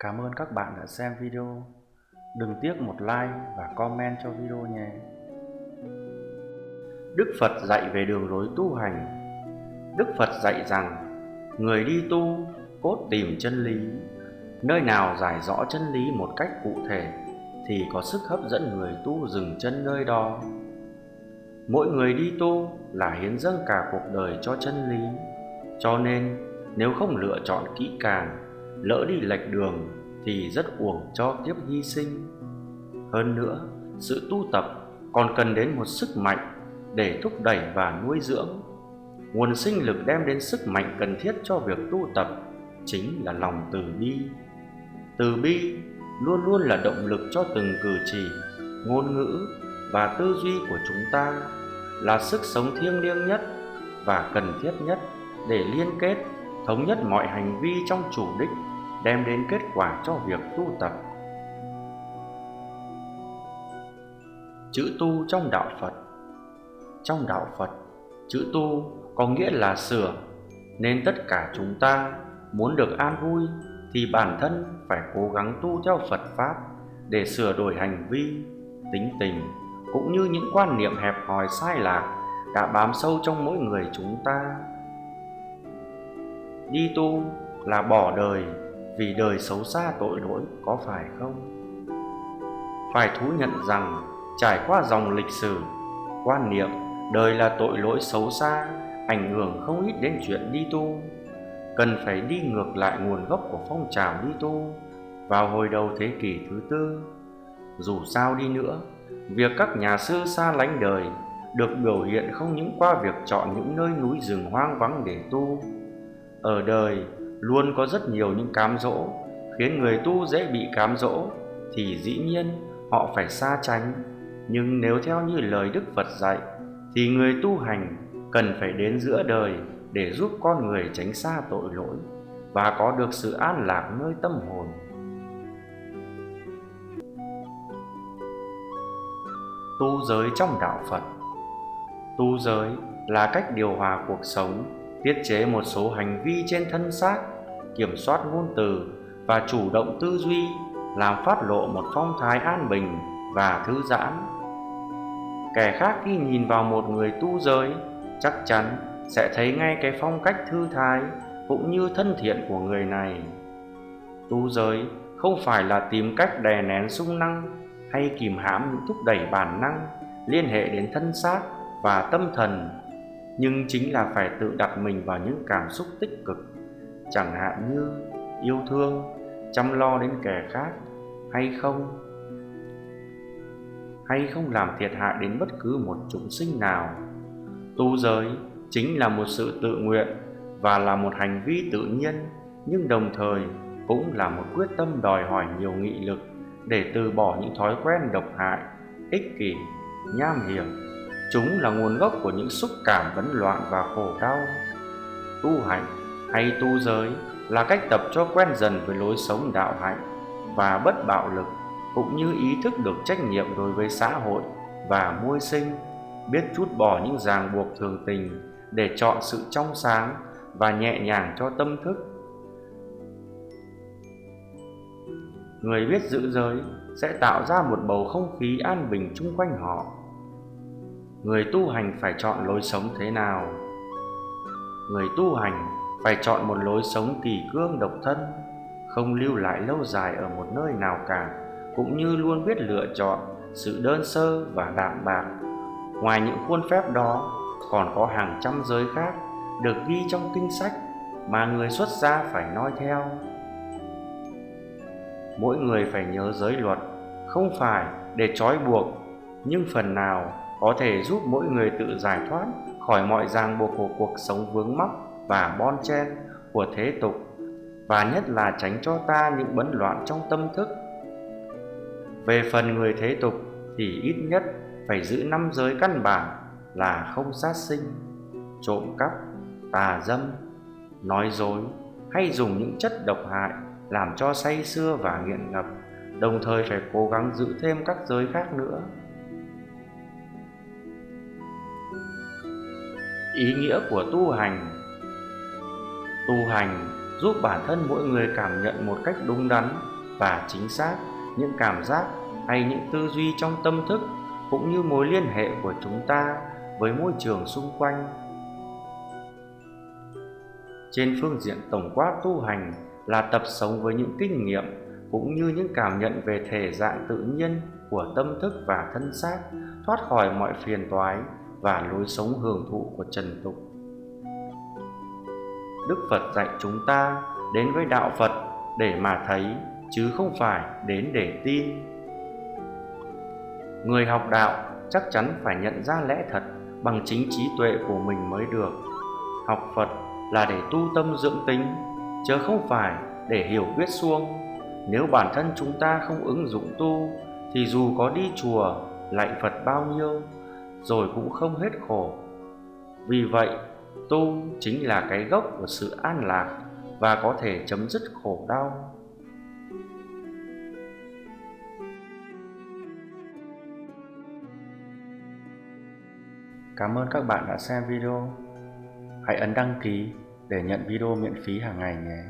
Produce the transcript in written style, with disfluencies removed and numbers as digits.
Cảm ơn các bạn đã xem video. Đừng tiếc một like và comment cho video nhé. Đức Phật dạy về đường lối tu hành. Đức Phật dạy rằng người đi tu cốt tìm chân lý. Nơi nào giải rõ chân lý một cách cụ thể thì có sức hấp dẫn người tu dừng chân nơi đó. Mỗi người đi tu là hiến dâng cả cuộc đời cho chân lý. Cho nên nếu không lựa chọn kỹ càng, lỡ đi lệch đường thì rất uổng cho kiếp hy sinh. Hơn nữa, sự tu tập còn cần đến một sức mạnh để thúc đẩy và nuôi dưỡng. Nguồn sinh lực đem đến sức mạnh cần thiết cho việc tu tập chính là lòng từ bi. Từ bi luôn luôn là động lực cho từng cử chỉ, ngôn ngữ và tư duy của chúng ta, là sức sống thiêng liêng nhất và cần thiết nhất để liên kết, thống nhất mọi hành vi trong chủ đích, đem đến kết quả cho việc tu tập. Chữ tu trong đạo Phật. Trong đạo Phật, chữ tu có nghĩa là sửa, nên tất cả chúng ta muốn được an vui thì bản thân phải cố gắng tu theo Phật Pháp để sửa đổi hành vi, tính tình cũng như những quan niệm hẹp hòi sai lạc đã bám sâu trong mỗi người chúng ta. Đi tu là bỏ đời vì đời xấu xa tội lỗi, có phải không? Phải thú nhận rằng trải qua dòng lịch sử, quan niệm đời là tội lỗi xấu xa ảnh hưởng không ít đến chuyện đi tu. Cần phải đi ngược lại nguồn gốc của phong trào đi tu vào hồi đầu thế kỷ thứ tư. Dù sao đi nữa, việc các nhà sư xa lánh đời được biểu hiện không những qua việc chọn những nơi núi rừng hoang vắng để tu. Ở đời luôn có rất nhiều những cám dỗ khiến người tu dễ bị cám dỗ, thì dĩ nhiên họ phải xa tránh. Nhưng nếu theo như lời Đức Phật dạy thì người tu hành cần phải đến giữa đời để giúp con người tránh xa tội lỗi và có được sự an lạc nơi tâm hồn. Tu giới trong đạo Phật. Tu giới là cách điều hòa cuộc sống, tiết chế một số hành vi trên thân xác, kiểm soát ngôn từ và chủ động tư duy, làm phát lộ một phong thái an bình và thư giãn. Kẻ khác khi nhìn vào một người tu giới chắc chắn sẽ thấy ngay cái phong cách thư thái cũng như thân thiện của người này. Tu giới không phải là tìm cách đè nén xung năng hay kìm hãm những thúc đẩy bản năng liên hệ đến thân xác và tâm thần, nhưng chính là phải tự đặt mình vào những cảm xúc tích cực, chẳng hạn như yêu thương, chăm lo đến kẻ khác, hay không làm thiệt hại đến bất cứ một chúng sinh nào. Tu giới chính là một sự tự nguyện và là một hành vi tự nhiên, nhưng đồng thời cũng là một quyết tâm đòi hỏi nhiều nghị lực để từ bỏ những thói quen độc hại, ích kỷ, nham hiểm. Chúng là nguồn gốc của những xúc cảm bấn loạn và khổ đau. Tu hành hay tu giới là cách tập cho quen dần với lối sống đạo hạnh và bất bạo lực, cũng như ý thức được trách nhiệm đối với xã hội và muôi sinh, biết trút bỏ những ràng buộc thường tình để chọn sự trong sáng và nhẹ nhàng cho tâm thức. Người biết giữ giới sẽ tạo ra một bầu không khí an bình chung quanh họ. Người tu hành phải chọn lối sống thế nào? Người tu hành phải chọn một lối sống kỷ cương độc thân, không lưu lại lâu dài ở một nơi nào cả, cũng như luôn biết lựa chọn sự đơn sơ và đạm bạc. Ngoài những khuôn phép đó, còn có hàng trăm giới khác được ghi trong kinh sách mà người xuất gia phải noi theo. Mỗi người phải nhớ giới luật, không phải để trói buộc, nhưng phần nào có thể giúp mỗi người tự giải thoát khỏi mọi ràng buộc của cuộc sống vướng mắc và bon chen của thế tục, và nhất là tránh cho ta những bấn loạn trong tâm thức. Về phần người thế tục thì ít nhất phải giữ 5 giới căn bản là không sát sinh, trộm cắp, tà dâm, nói dối hay dùng những chất độc hại làm cho say sưa và nghiện ngập, đồng thời phải cố gắng giữ thêm các giới khác nữa. Ý nghĩa của tu hành. Tu hành giúp bản thân mỗi người cảm nhận một cách đúng đắn và chính xác những cảm giác hay những tư duy trong tâm thức, cũng như mối liên hệ của chúng ta với môi trường xung quanh. Trên phương diện tổng quát, tu hành là tập sống với những kinh nghiệm cũng như những cảm nhận về thể dạng tự nhiên của tâm thức và thân xác, thoát khỏi mọi phiền toái và lối sống hưởng thụ của trần tục. Đức Phật dạy chúng ta đến với đạo Phật để mà thấy, chứ không phải đến để tin. Người học đạo chắc chắn phải nhận ra lẽ thật bằng chính trí tuệ của mình mới được. Học Phật là để tu tâm dưỡng tính, chứ không phải để hiểu biết suông. Nếu bản thân chúng ta không ứng dụng tu, thì dù có đi chùa lạy Phật bao nhiêu rồi cũng không hết khổ. Vì vậy, tu chính là cái gốc của sự an lạc và có thể chấm dứt khổ đau. Cảm ơn các bạn đã xem video. Hãy ấn đăng ký để nhận video miễn phí hàng ngày nhé.